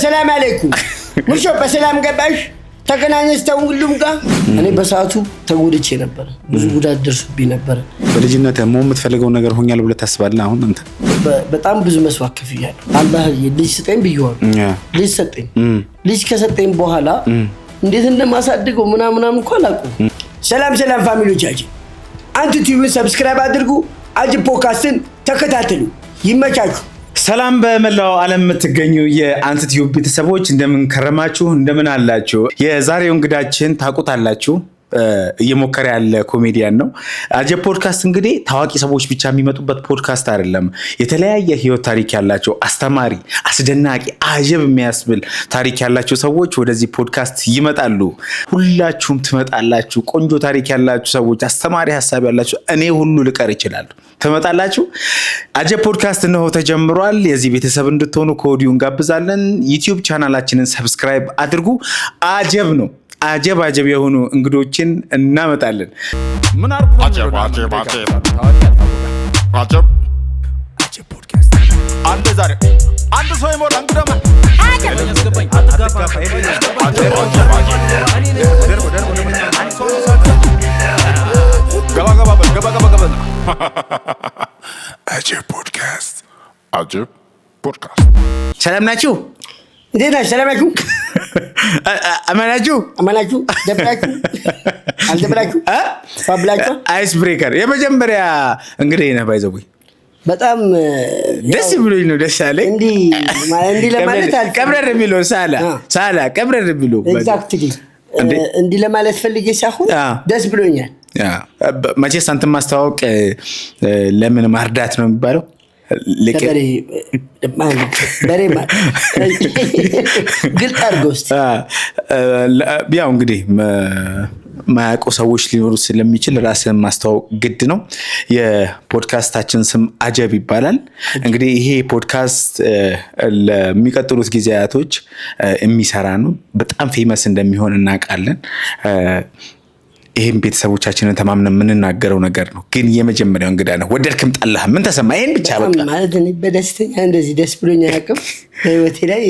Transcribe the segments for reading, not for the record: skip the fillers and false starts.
ሰላም አለይኩም ሙሾ በሰላም ገባሽ ተገናኘስተው ሁሉም ጋር እኔ በሰዓቱ ተጎድቼ ነበር ብዙ ጉዳት ደርሶብኝ ነበር በልጅነት የምትፈልገው ነገር ሆኛል ብለህ ታስባለህ አሁን አንተ በጣም ብዙ መስዋዕት ከፍያለሁ አላህ ልጅ ሰጠኝ ብየዋለሁ ልጅ ሰጠኝ ልጅ ከሰጠኝ በኋላ እንዴት እንደማሳድገው ምናምን እንኳን አላውቅም ሰላም ፋሚሊዎቻችን አንቱ ቲቪን ሰብስክራይብ አድርጉ አጅ ፖድካስትን ተከታተሉ ይመቻችሁ ሰላም በመላው ዓለም የምትገኙ የአንት ቲዩብ ቤተሰቦች እንደምን ከረማችሁ እንደምን አላችሁ የዛሬው እንግዳችን ታውቁታላችሁ እየሞከረ ያለ ኮሜዲያን ነው አጀብ ፖድካስት እንግዲህ ታዋቂ ሰዎች ብቻ የሚመጡበት ፖድካስት አይደለም የተለያየ ህይወት ታሪክ ያላቸው አስተማሪ አስደናቂ አጀብ የሚያስብል ታሪክ ያላቸው ሰዎች ወደዚህ ፖድካስት ይመጣሉ ሁላችሁም ትመጣላችሁ ቆንጆ ታሪክ ያላችሁ ሰዎች አስተማሪ ሐሳብ ያላችሁ እኔ ሁሉ ልቀር ይችላል ትመጣላችሁ አጀብ ፖድካስት ነው ተጀምሯል የዚህ ቤተሰብ እንድትሆኑ ኮዲው እንጋብዛለን ዩቲዩብ ቻናላችንን ሰብስክራይብ አድርጉ አጀብ ነው አጀብ የሆኑ እንግዶችን እናመጣለን ምን አርኩ አጀብ ፖድካስት አንድ ዛሬ አንድ ሰው ይሞላ እንግዳማ አጀብ ያስገባኝ አትጋፋ ገባ አጀብ ፖድካስት ሰላም ናችሁ እንዴት ናችሁ ሰላም ናችሁ አማናችሁ ደብራችሁ አልደብራችሁ ፋብላችሁ አይስ ብሬከር የመጀመሪያ እንግዲህ ነህ ባይዘው በጣም ደስ ብሎኝ ነው ደስ አለኝ እንዲ ለማለት ቀብረር የሚለው ሳላ ቀብረር የሚለው ኤግዛክትሊ እንዲ ለማለት ፈልጌ ሳይሆን ደስ ብሎኛል መቼስ አንተ ማስተዋወቅ ለምን ማርዳት ነው የሚባለው ግልጥ አድርጎስ ያው እንግዲህ ማያውቁ ሰዎች ሊኖሩ ስለሚችል ራስን ማስተዋወቅ ግድ ነው የፖድካስታችን ስም አጀብ ይባላል እንግዲህ ይሄ ፖድካስት ለሚቀጥሉት ጊዜያቶች የሚሰራ ነው በጣም ፌመስ እንደሚሆን እናውቃለን ይሄን ቤተሰቦቻችንን ተማምነን የምንናገረው ነገር ነው ግን የመጀመሪያው እንግዳ ነው ወደድክም ጠላህ ምን ተሰማ ይሄን ብቻ በቃ ማለት እኔ በደስተኛ እንደዚህ ደስ ብሎኝ አያውቅም በህይወቴ ላይ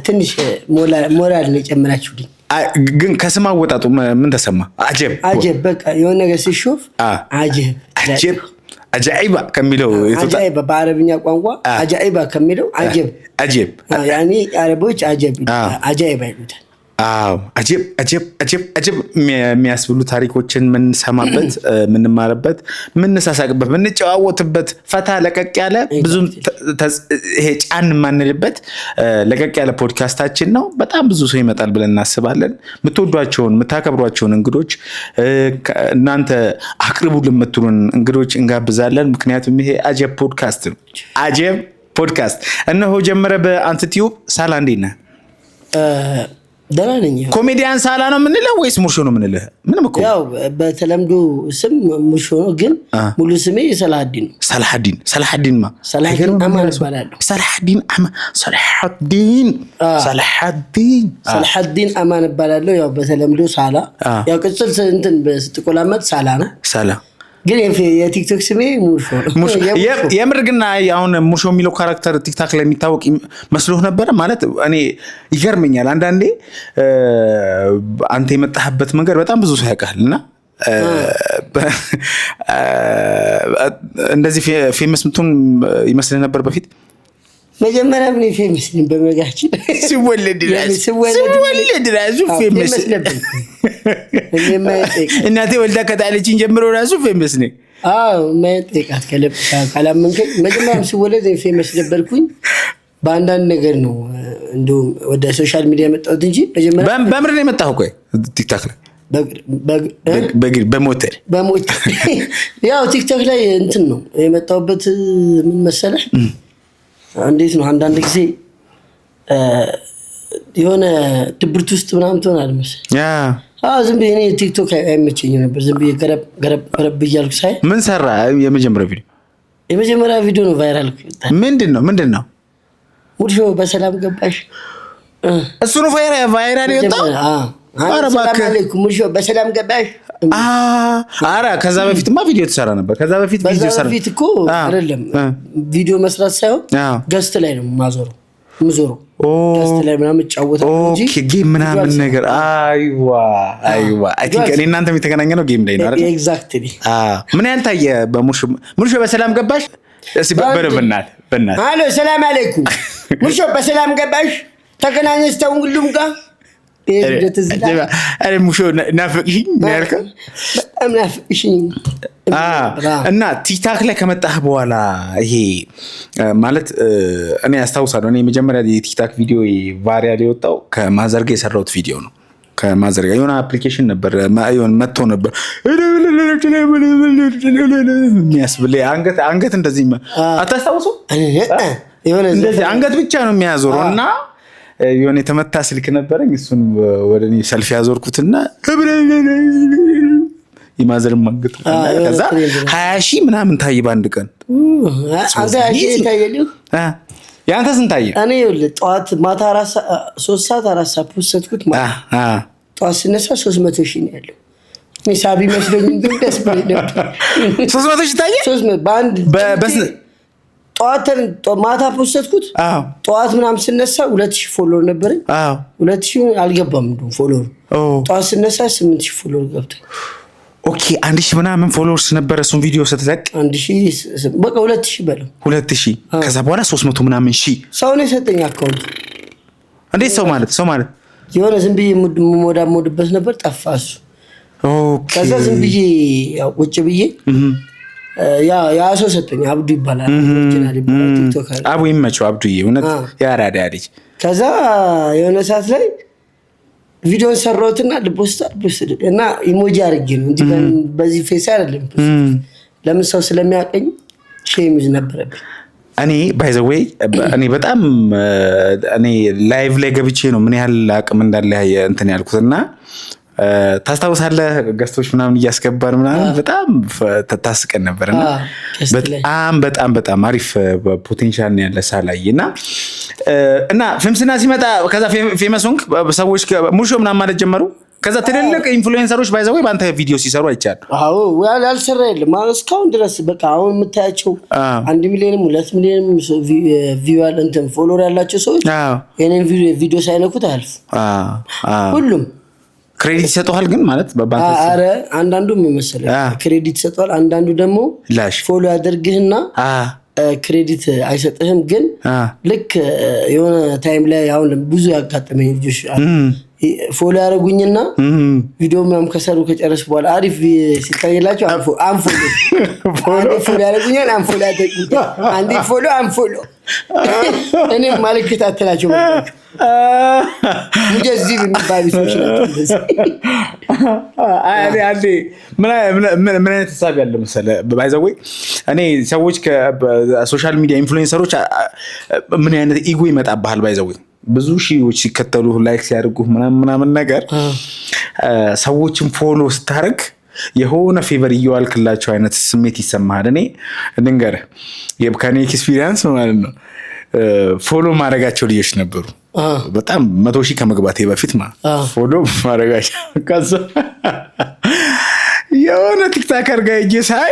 ትንሽ ሞራል ነው ጨምራችሁልኝ ግን ከስም አወጣጡ ምን ተሰማ አጀብ በቃ የሆነ ነገር ሲሾፍ አጃኢባ ከሚለው አጃኢባ በአረብኛ ቋንቋ አጃኢባ ከሚለው አጀብ ያኒ አረቦች አጃኢባ ይሉታል አጀብ የሚያስብሉ ታሪኮችን ምንሰማበት ምንማርበት ምንሳሳቅበት ምንጨዋወትበት ፈታ ለቀቅ ያለ ብዙም ይሄ ጫን ማንልበት ለቀቅ ያለ ፖድካስታችን ነው በጣም ብዙ ሰው ይመጣል ብለን እናስባለን የምትወዷቸውን የምታከብሯቸውን እንግዶች እናንተ አቅርቡ ለምትሉን እንግዶች እንጋብዛለን ምክንያቱም ይሄ አጀብ ፖድካስት ነው አጀብ ፖድካስት እነሆ ጀመረ በአንት ቲዩብ ሳላ እንዴት ነህ ደራነኝ ኮሜዲያን ሳላ ነው ምንለው ወይስ ሙሾ ነው ምንለው ምንም እኮ ያው በተለምዶ ስም ሙሾ ነው ግን ሙሉ ስሜ ሰላሐዲን ማ ሰላሐዲን አማን ይባላል ሰላሐዲን አማን ይባላል ያው በተለምዶ ሳላ ያው ቅጽል እንትን በስትቆላመጥ ሳላ ነው ሳላ ግን የቲክቶክ ስሜ ሙሾ የምር ግን አሁን ሙሾ የሚለው ካራክተር ቲክታክ ላይ የሚታወቅ መስሎህ ነበር ማለት እኔ ይገርመኛል አንዳንዴ አንተ የመጣህበት መንገድ በጣም ብዙ ሰው ያውቃልና እንደዚህ ፌመስ ምቱን ይመስል ነበር በፊት መጀመሪያ ምን ፌመስ ነበር በመጋችን ሲወለድ ራሱ ፌመስ ነበር እናቴ ወልዳ ከታለችኝ ጀምሮ ራሱ ፌመስ ነኝ ማይጠይቃት ካላመንከኝ መጀመሪያ ሲወለድ ፌመስ ነበርኩኝ በአንዳንድ ነገር ነው እንደው ወደ ሶሻል ሚዲያ መጣሁት እንጂ መጀመሪያ በምር ነው የመጣሁ እኮ ቲክታክ ላይ በሞተር ያው ቲክታክ ላይ እንትን ነው የመጣሁበት ምን መሰለህ እንዴት ነው አንዳንድ ጊዜ የሆነ ድብርት ውስጥ ምናምን ትሆናለህ መሰለኝ ዝም ብዬ እኔ ቲክቶክ አይመቸኝም ነበር ዝም ብዬ ገረብ እያልኩ ሳይ ምን ሰራ የመጀመሪያ ቪዲዮ ነው ቫይራል ምንድን ነው ሙሾ በሰላም ገባሽ እሱ ነው ቫይራል የወጣው ሰላም አለይኩም ሙሾ በሰላም ገባሽ አራ ከዛ በፊትማ ቪዲዮ ተሰራ ነበር ከዛ በፊት ቪዲዮ ሰራ በፊት እኮ አይደለም ቪዲዮ መስራት ሳይሆን ገስት ላይ ነው ማዞረው ምዞሮ ጀስት ላይ ምናምን ጫወታለሁ እንጂ ኦኬ ጌም ምናምን ነገር አይዋ አይ ቲንክ እኔ እናንተ የተገናኘነው ጌም ላይ ነው አይደል? ኤግዛክትሊ። ምን ያህል ታየ ሙርሾ በሰላም ገባሽ? እሺ በረብናል በእናትህ አሎ ሰላም አለይኩም ሙርሾ በሰላም ገባሽ? ተገናኘን ሁሉም ጋር አረ ሙሾ ናፍቅሽኝ ያልከው በጣም ናፍቅሽኝ። እና ቲክታክ ላይ ከመጣህ በኋላ ይሄ ማለት እኔ አስታውሳለሁ። እኔ መጀመሪያ የቲክታክ ቪዲዮ ቫይራል የወጣው ከማዘር ጋር የሰራሁት ቪዲዮ ነው። ከማዘር ጋር የሆነ አፕሊኬሽን ነበር መጥቶ ነበር የሚያስብል አንገት እንደዚህ አታስታውሱ? እንደዚህ አንገት ብቻ ነው የሚያዞረው እና የሆነ የተመታ ስልክ ነበረኝ። እሱን ወደ እኔ ሰልፊ ያዞርኩትና የማዘርን ማንገት ከዛ 20,000 ምናምን ታየ በአንድ ቀን። አንተ 20,000 ታየልህ? ያንተ ስንት ታየ? እኔ ይኸውልህ ጠዋት ማታ 3 ሰዓት 4 ሰዓት ፖስትኩት ጠዋት ስነሳ 300,000 ነው ያለው። እኔ ሳቢ መስሎኝ ግን ደስ ብሎኝ ነበር። 300,000 ታየ? 300 በአንድ ጠዋት ማታ ፖስትኩት ጠዋት ምናምን ስነሳ 2,000 ፎሎወር ነበረኝ። 2,000 አልገባም እንደው ፎሎወር ጠዋት ስነሳ 8,000 ፎሎወር ገብቷል። ኦኬ 1,000 ምናምን ፎሎወርስ ነበረ እሱን ቪዲዮ ስትለቅ 1,000 በቃ 2,000 በለው 2,000 ከዛ በኋላ 300 ምናምን ሺህ ሰው ነው የሰጠኝ አካውንት። እንዴት ሰው ማለት የሆነ ዝም ብዬ ሞዳሞድበት ነበር ጠፋ እሱ። ኦኬ ከዛ ዝም ብዬ ያው ቁጭ ብዬ ያ ሰው ሰጠኝ። አብዱ ይባላል ኦሪጂናል ይባላል ቲክቶክ አለ አቡ ይመቸው አብዱዬ እውነት ያራዳ ልጅ። ከዛ የሆነ ሰዓት ላይ ቪዲዮ ሰራሁትና ልፖስት እና ኢሞጂ አድርጌ ነው እንጂ በዚህ ፌስ አይደለም። ለምን ሰው ስለሚያቀኝ ሼም ይዝ ነበረብኝ። እኔ ባይ ዘ ዌይ እኔ በጣም እኔ ላይቭ ላይ ገብቼ ነው ምን ያህል አቅም እንዳለ እንትን ያልኩትና ታስታውሳለህ ገስቶች ምናምን እያስገባን ምናምን በጣም ተታስቀን ነበርና በጣም አሪፍ ፖቴንሻል ነው ያለ ሳላይና እና ፍምስና ሲመጣ ከዛ ፌመስ ሆንክ ሰዎች ሙርሾ ምናምን ማለት ጀመሩ። ከዛ ትልልቅ ኢንፍሉዌንሰሮች ባይዘው በአንተ ቪዲዮ ሲሰሩ አይቻል። አዎ ያልሰራ የለም እስካሁን ድረስ በቃ አሁን የምታያቸው 1 ሚሊዮንም 2 ሚሊዮንም ቪው እንትን ፎሎወር ያላቸው ሰዎች የኔን ቪዲዮ ሳይነኩት አልፍ ሁሉም ክሬዲት ይሰጣል። ግን ማለት አረ አንዳንዱ ምን መሰለህ ክሬዲት ይሰጣል፣ አንዳንዱ ደግሞ ፎሎ ያደርግህና ክሬዲት አይሰጥህም። ግን ልክ የሆነ ታይም ላይ አሁን ብዙ ያጋጠመኝ ልጆች ፎሎ ያደርጉኝና ቪዲዮ ምናምን ከሰሩ ከጨረሱ በኋላ አሪፍ ሲታየላቸው ፎሎ ያደርጉኛል፣ አንፎሎ ያደርጉኛል፣ አንዴ ፎሎ እኔ ማልከታተላቸው ሙጀዚብ የሚባሉ ሰዎች ናቸው። አንዴ ምን አይነት ሀሳብ ያለ መሰለህ ባይ ዘ ዌይ እኔ ሰዎች ከሶሻል ሚዲያ ኢንፍሉዌንሰሮች ምን አይነት ኢጎ ይመጣብሃል ባይ ዘ ዌይ ብዙ ሺዎች ሲከተሉ ላይክ ሲያደርጉ ምናምን ነገር ሰዎችን ፎሎ ስታደርግ የሆነ ፌቨር እየዋልክላቸው አይነት ስሜት ይሰማሃል። እኔ እንገርህ የከኔ ኤክስፒሪየንስ ማለት ነው ፎሎ ማድረጋቸው ልጆች ነበሩ በጣም 100,000 ከመግባቴ በፊት ፎሎ ማድረጋቸው ከዛ የሆነ ቲክታከር ጋር ሄጄ ሳይ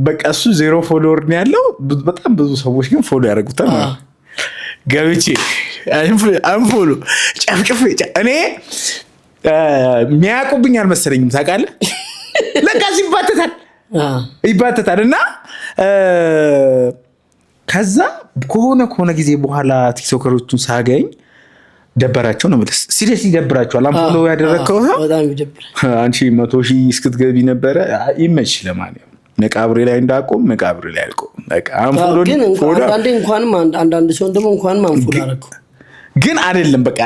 በቃ እሱ 0 ፎሎወር ነው ያለው። በጣም ብዙ ሰዎች ግን ፎሎ ያደርጉታል ማለት ገብቼ አንፎሎ ጨፍጭፍ እኔ የሚያውቁብኝ አልመሰለኝም ታውቃለህ። ለካ ይባተታል እና ከዛ ከሆነ ጊዜ በኋላ ቲክቶከሮቹን ሳገኝ ደበራቸው ነው ማለት ሲሪየስ ይደብራቸዋል። አንፎሎ ያደረከው በጣም ይደብራል። አንቺ 100,000 እስክትገቢ ነበረ ይመች ለማለት መቃብሬ ላይ እንዳቆም መቃብሬ ላይ አልቆም በቃ አንፎሎ ግን እንኳንም አንዳንድ ሰው ደግሞ እንኳንም አንፎሎ አደረገው ግን አይደለም በቃ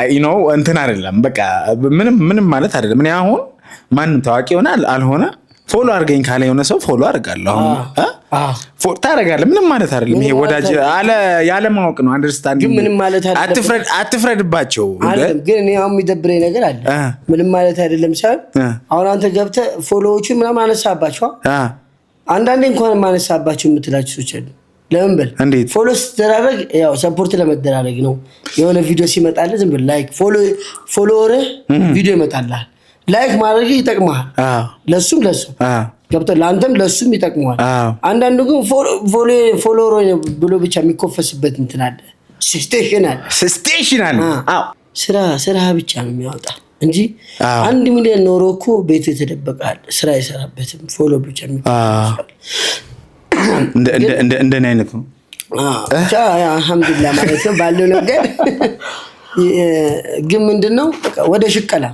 እንትን አይደለም በቃ ምንም ማለት አይደለም። እኔ አሁን ማንም ታዋቂ ሆነ አልሆነ ፎሎ አድርገኝ ካለ የሆነ ሰው ፎሎ አድርጋለሁ ፎሎ ታደርጋለህ ምንም ማለት አይደለም። ይሄ ወዳጅ ያለ ማወቅ ነው አንደርስታንድ ግን ምንም ማለት አይደለም። አትፍረድባቸው። ግን እኔ አሁን የሚደብረኝ ነገር አለ ምንም ማለት አይደለም ሳይሆን አሁን አንተ ገብተህ ፎሎዎችን ምናምን አነሳባቸው አንዳንዴ እንኳን ማነሳባቸው የምትላቸው ሰዎች አሉ። ለምን በል ፎሎ ስትደራረግ ያው ሰፖርት ለመደራረግ ነው። የሆነ ቪዲዮ ሲመጣልህ ዝም ብለህ ላይክ ፎሎወር ቪዲዮ ይመጣልሃል ላይክ ማድረግ ይጠቅማል ለሱ ገብቶሃል? ለአንተም ለሱም ይጠቅመዋል። አንዳንዱ ግን ፎሎወር ብሎ ብቻ የሚኮፈስበት እንትን አለ፣ ስቴሽን አለ። ስራ ብቻ ነው የሚያወጣ እንጂ 1 ሚሊዮን ኖሮ እኮ ቤቱ የተደበቃል፣ ስራ አይሰራበትም። ፎሎ ብቻ የሚኮፈስ እንደኔ አይነት ነው። አልሐምዱሊላህ ማለት ነው ባለው ነገር። ግን ምንድነው ወደ ሽቀላ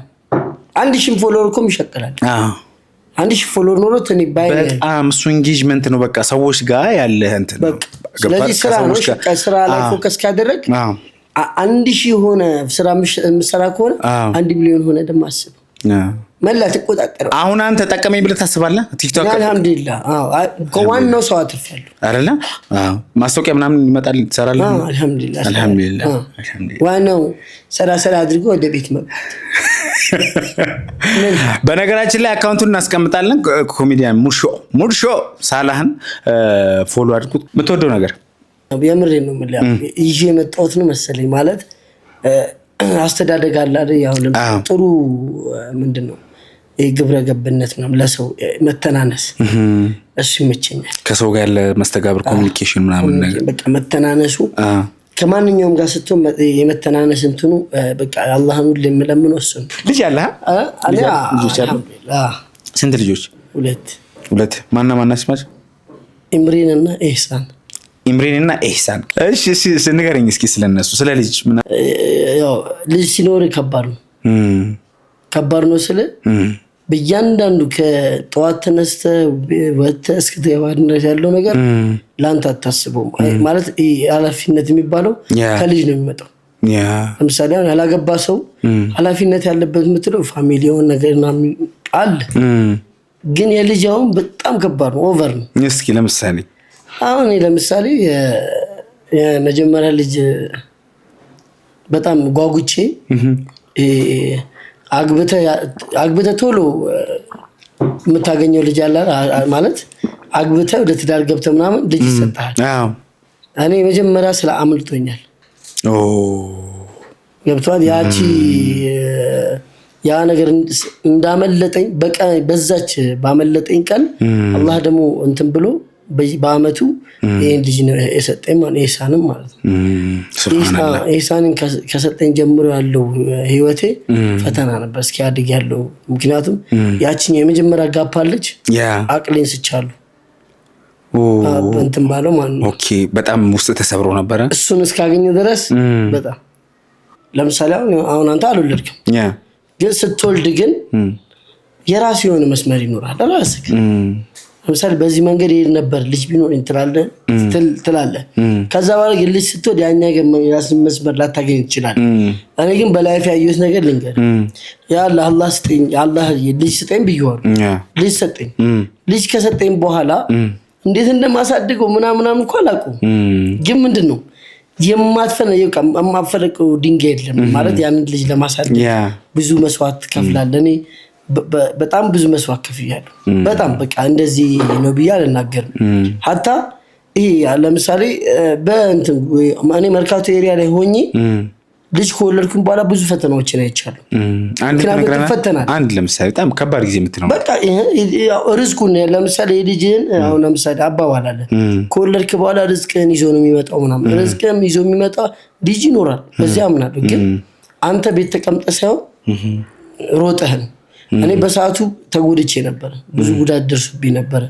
1000 ፎሎወር እኮ ይሸቀላል። 1000 ፎሎወር ኖሮ ተኒ በጣም እሱ ኢንጌጅመንት ነው በቃ ሰዎች ጋር ያለ እንትን ነው። ስለዚህ ስራ ነው ስራ ላይ ፎከስ ካደረግ 1000 ሆነ ስራ መስራ ከሆነ 1 ሚሊዮን ሆነ ደግሞ አስብ መላ ተቆጣጣረው። አሁን አንተ ተጠቀመኝ ብለህ ታስባለህ? ቲክቶክ አልሐምዱሊላህ ከዋናው ሰው አትርፋለሁ አይደለ? ማስታወቂያ ምናምን ይመጣል ትሰራለህ? አልሐምዱሊላህ ዋናው ስራ አድርጎ ወደ ቤት መግባት። በነገራችን ላይ አካውንቱን እናስቀምጣለን። ኮሜዲያን ሙድሾ ሳላህን ፎሎ አድርጉት። የምትወደው ነገር የምሬን ነው የምልህ ይዤ የመጣሁት ነው መሰለኝ ማለት አስተዳደግ አለ አይደል? ያው ጥሩ ምንድነው የግብረ ገብነት ምናምን ለሰው መተናነስ እሱ ይመቸኛል። ከሰው ጋር ያለ መስተጋብር ኮሚኒኬሽን ምናምን ነገር በቃ መተናነሱ ከማንኛውም ጋር ስትሆን የመተናነስ እንትኑ በቃ አላህን ሁሉ ለምን ወሰን ልጅ አለ ስንት ልጆች? 2 ማና ስማቸው? ኢምሬን እና ኢህሳን። እሺ ንገረኝ እስኪ ስለነሱ ስለ ልጅ ያው ልጅ ሲኖር ከባድ ነው ስለ በእያንዳንዱ ከጠዋት ተነስተህ ወጥተህ እስክትገባ ድረስ ያለው ነገር ላንተ አታስበውም። ማለት ኃላፊነት የሚባለው ከልጅ ነው የሚመጣው። ለምሳሌ አሁን ያላገባ ሰው ኃላፊነት ያለበት የምትለው ፋሚሊውን ነገር አለ። ግን የልጅ አሁን በጣም ከባድ ነው፣ ኦቨር ነው። እስኪ ለምሳሌ አሁን ለምሳሌ የመጀመሪያ ልጅ በጣም ጓጉቼ አግብተህ ቶሎ የምታገኘው ልጅ አለ ማለት አግብተህ ወደ ትዳር ገብተህ ምናምን ልጅ ይሰጣል። እኔ መጀመሪያ ስለ አምልጦኛል ገብቷል። ያቺ ያ ነገር እንዳመለጠኝ በዛች ባመለጠኝ ቀን አላህ ደግሞ እንትን ብሎ በአመቱ ይሄን ልጅ ነው የሰጠኝ ማለት ኢህሳንም ማለት ነው። ኢህሳንን ከሰጠኝ ጀምሮ ያለው ህይወቴ ፈተና ነበር እስኪያድግ ያለው። ምክንያቱም ያቺን የመጀመሪያ ጋፓለች አቅሌን ስቻለሁ እንትን ባለው ማለት ነው። ኦኬ በጣም ውስጥ ተሰብሮ ነበር እሱን እስካገኘ ድረስ በጣም ለምሳሌ አሁን አንተ አልወለድክም ግን ስትወልድ ግን የራስ የሆነ መስመር ይኖራል ራስህ። ለምሳሌ በዚህ መንገድ ይሄድ ነበር ልጅ ቢኖር ትላለህ። ከዛ በኋላ ግን ልጅ ስትወልድ ያኛ የራስን መስመር ላታገኝ ይችላል። እኔ ግን በላይፍ ያየሁት ነገር ልንገር። ያ አላህ ስጠኝ አላህ ልጅ ስጠኝ ብየዋለሁ። ልጅ ሰጠኝ። ልጅ ከሰጠኝ በኋላ እንዴት እንደማሳድገው ምናምን እንኳን አላውቅም። ግን ምንድነው የማትፈለቀው ድንጋይ የለም ማለት ያንን ልጅ ለማሳደግ ብዙ መስዋዕት ትከፍላለህ። እኔ በጣም ብዙ መስዋዕት ከፍያለሁ። በጣም በቃ እንደዚህ ነው ብዬ አልናገርም። ሀታ ይሄ ለምሳሌ በእንትን እኔ መርካቶ ኤሪያ ላይ ሆኜ ልጅ ከወለድኩኝ በኋላ ብዙ ፈተናዎችን አይቻለሁ። አንድ ለምሳሌ በጣም ከባድ ጊዜ የምትለው በቃ ርዝቁን ለምሳሌ ልጅህን አሁን ለምሳሌ አባባል አለ ከወለድክ በኋላ ርዝቅህን ይዞ ነው የሚመጣው ምናምን። ርዝቅህን ይዞ የሚመጣ ልጅ ይኖራል በዚያ አምናለሁ። ግን አንተ ቤት ተቀምጠህ ሳይሆን ሮጠህ ነው። እኔ በሰዓቱ ተጎድቼ ነበር፣ ብዙ ጉዳት ደርሶብኝ ነበር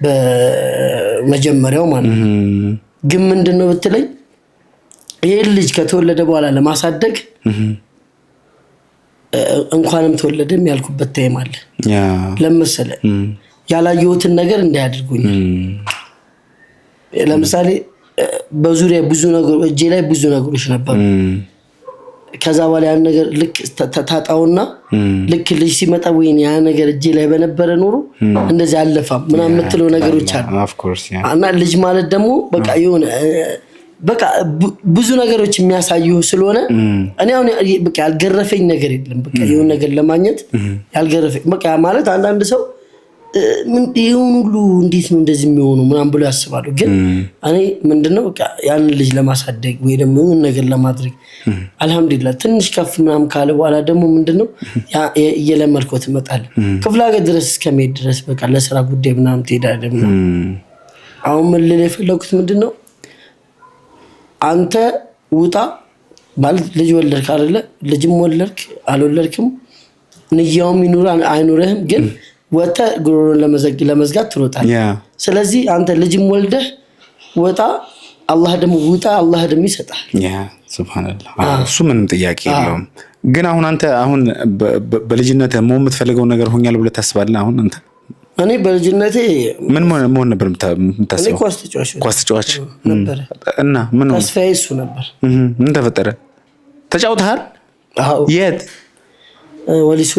በመጀመሪያው ማለት ነው። ግን ምንድነው ብትለኝ ይሄ ልጅ ከተወለደ በኋላ ለማሳደግ እንኳንም ተወለደም ያልኩበት ታይም አለ። ለምሳሌ ያላየሁትን ነገር እንዳያድርጉኝ። ለምሳሌ በዙሪያ ብዙ ነገሮች እጄ ላይ ብዙ ነገሮች ነበሩ። ከዛ በኋላ ያን ነገር ልክ ተታጣውና ልክ ልጅ ሲመጣ ወይኔ ያ ነገር እጄ ላይ በነበረ ኖሮ እንደዚህ አለፋም ምናምን የምትለው ነገሮች አሉ። እና ልጅ ማለት ደግሞ በቃ የሆነ በቃ ብዙ ነገሮች የሚያሳዩ ስለሆነ እኔ አሁን በቃ ያልገረፈኝ ነገር የለም። በቃ የሆነ ነገር ለማግኘት ያልገረፈኝ በቃ ማለት አንዳንድ ሰው ምን ይሁን ሁሉ እንዴት ነው እንደዚህ የሚሆነው ምናምን ብሎ ያስባሉ። ግን እኔ ምንድነው በቃ ያን ልጅ ለማሳደግ ወይ ደግሞ ምን ነገር ለማድረግ አልহামዱሊላህ ትንሽ ከፍ ምናምን ካለ በኋላ ደግሞ ምንድነው እየለመድኩት እመጣለሁ። ክፍለ ሀገር ድረስ እስከመሄድ ድረስ በቃ ለስራ ጉዳይ ምናምን ትሄዳለህ ምናምን። አሁን ምን ልል የፈለኩት ምንድነው አንተ ውጣ ማለት ልጅ ወለድክ አይደለ? ልጅም ወለድክ አልወለድክም ንያውም ይኑር አይኑርህም ግን ወጣ ጉሮሮን ለመዝጋት ትሮጣለህ። ስለዚህ አንተ ልጅም ወልደህ ወጣ አላህ ደግሞ ውጣ አላህ ደግሞ ይሰጣል። ሱብሃንአላህ እሱ ምንም ጥያቄ የለውም። ግን አንተ በልጅነት የምትፈልገው ነገር ሆኛል ብለህ ታስባለህ? አሁን አንተ እኔ በልጅነቴ ምን መሆን ነበር የምታስበው? ኳስ ተጫዋች ነበር እና ምን ነው ተስፋዬ እሱ ነበር። ምን ተፈጠረ? ተጫውተሃል? አዎ። የት? ወሊሶ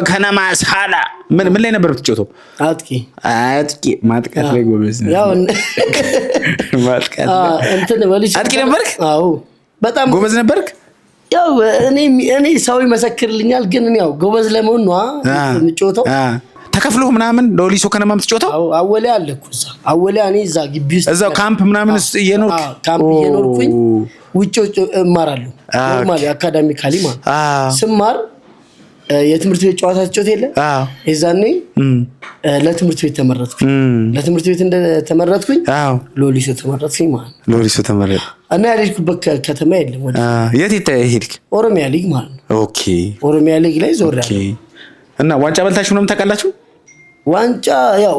ከነማ ሳላ ምን ላይ ነበር የምትጫወተው? አጥቂ ማጥቃት ላይ ጎበዝ ነህ? ያው ማጥቃት እንትን ወሊሶ አጥቂ ነበርክ? አዎ በጣም ጎበዝ ነበርክ? ያው እኔ ሰው ይመሰክርልኛል ግን ያው ጎበዝ ለመሆን ነው የምትጫወተው። ተከፍሎ ምናምን ለወሊሶ ከነማ የምትጫወተው? አዎ አወለ አለኩ እዛ አወለ እኔ እዛ ግቢ ውስጥ እዛው ካምፕ ምናምን እየኖርክ? ካምፕ እየኖርኩኝ ውጭ እማራለሁ ኖርማሊ አካዳሚካሊ ማለት ስማር የትምህርት ቤት ጨዋታ ተጫውተህ የለ የዛኔ ለትምህርት ቤት ተመረጥኩኝ። ለትምህርት ቤት እንደተመረጥኩኝ ለወሊሶ ተመረጥኩኝ ማለት ነው። ለወሊሶ ተመረጥ እና ያልኩበት ከተማ የለም ወደ የት ሄድክ? ኦሮሚያ ሊግ ማለት ነው። ኦኬ ኦሮሚያ ሊግ ላይ ዞር ያለ እና ዋንጫ በልታችሁ ነው ታውቃላችሁ? ዋንጫ ያው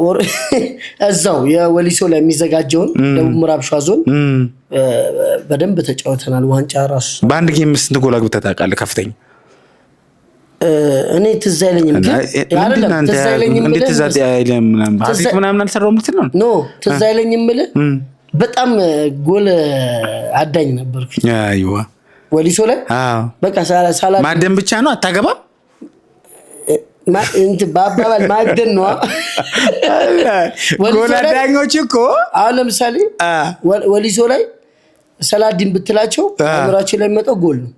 እዛው የወሊሶ ላይ የሚዘጋጀውን ደቡብ ምዕራብ ሸዋ ዞን በደንብ ተጫውተናል። ዋንጫ ራሱ በአንድ ጌም ስንት ጎል አግብተህ ታውቃለህ? ከፍተኛ እኔ ትዝ አይለኝም ግን አይደለም ትዝ አይለኝም እንዴት ትዝ አይለኝም ምናምን አልሰራውም ልትል ነው? ኖ ትዝ አይለኝም ማለት በጣም ጎል አዳኝ ነበርኩ። አይዋ ወሊሶ ላይ በቃ ሳላ ማደን ብቻ ነው አታገባም? እንት ባባባል ማደን ነው። ጎል አዳኞች እኮ አሁን ለምሳሌ ወሊሶ ላይ ሰላዲን ብትላቸው አምራቸው ላይ መጣው ጎል ነው።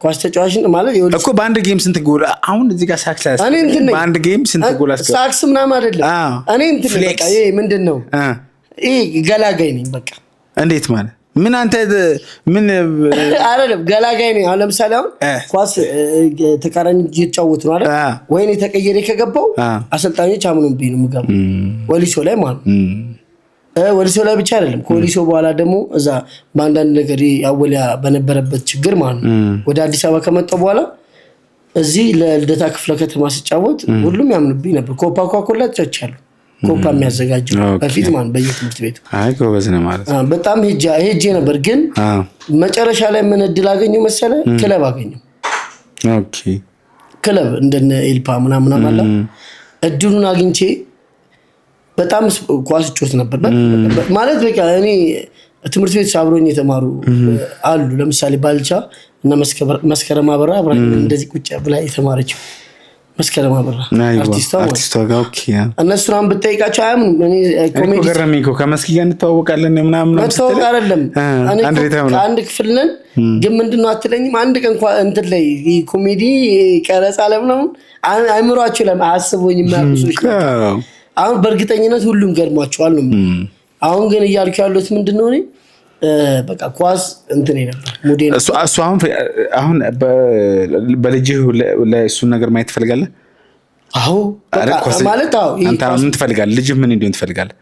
ኳስ ተጫዋችን ማለት ይወልስ እኮ በአንድ ጌም ስንት ጎል አሁን እዚህ ጋር ሳክስ በአንድ ጌም ስንት ጎል አስገባ? ሳክስ ምናምን አይደለም እኔ እንትን በቃ ይሄ ምንድነው ይሄ ገላጋይ ነኝ በቃ። እንዴት ማለት ምን አንተ ምን አይደለም ገላጋይ ነኝ። አሁን ለምሳሌ አሁን ኳስ ተቃራኒ እየተጫወቱ ነው አይደል? ወይኔ ተቀየረ ከገባው አሰልጣኞች አምኖብኝ ነው የምገባው ወሊሶ ላይ ማለት ነው። ወሊሶ ላይ ብቻ አይደለም ከወሊሶ በኋላ ደግሞ እዛ በአንዳንድ ነገር ያወሊያ በነበረበት ችግር ማለት ነው ወደ አዲስ አበባ ከመጣሁ በኋላ እዚህ ለልደታ ክፍለ ከተማ ሲጫወት ሁሉም ያምኑብኝ ነበር። ኮፓ ኮላ ተጫውቻለሁ። ኮፓ የሚያዘጋጀው በፊት ማለት በየትምህርት ቤቱ አይ ጎበዝ ነው ማለት በጣም ሄጄ ነበር። ግን መጨረሻ ላይ ምን እድል አገኘሁ መሰለ? ክለብ አገኘሁ። ኦኬ ክለብ እንደነ ኤልፓ ምናምን አለ እድሉን አግኝቼ በጣም ኳስ ጮት ነበር ማለት በቃ እኔ ትምህርት ቤት አብሮኝ የተማሩ አሉ። ለምሳሌ ባልቻ እና መስከረም አበራ አብራኝ እንደዚህ ቁጭ ብላ የተማረችው መስከረም አበራ አርቲስቷ ጋር ኦኬ እነሱን አሁን ብትጠይቃቸው አያምኑም። እኔ ኮሜዲ ገረመኝ እኮ ከመስኪ ጋር እንተዋወቃለን ምናምን ነው ተዋወቅ አይደለም አንድ ክፍል ነን ግን ምንድነው አትለኝም? አንድ ቀን እንትን ላይ ኮሜዲ ቀረጻ ለምን አይምሯቸው ለማያስቡኝ የሚያቁሱሽ አሁን በእርግጠኝነት ሁሉም ገርሟቸዋል ነው። አሁን ግን እያልኩ ያሉት ምንድነው እኔ በቃ ኳስ እንትን ነበር ሙዴ ነው እሱ አሁን በልጅህ ለእሱ ነገር ማየት ትፈልጋለህ? አዎ ማለት አዎ አንተ ምን ትፈልጋለህ? ልጅህ ምን እንዲሆን ትፈልጋለህ?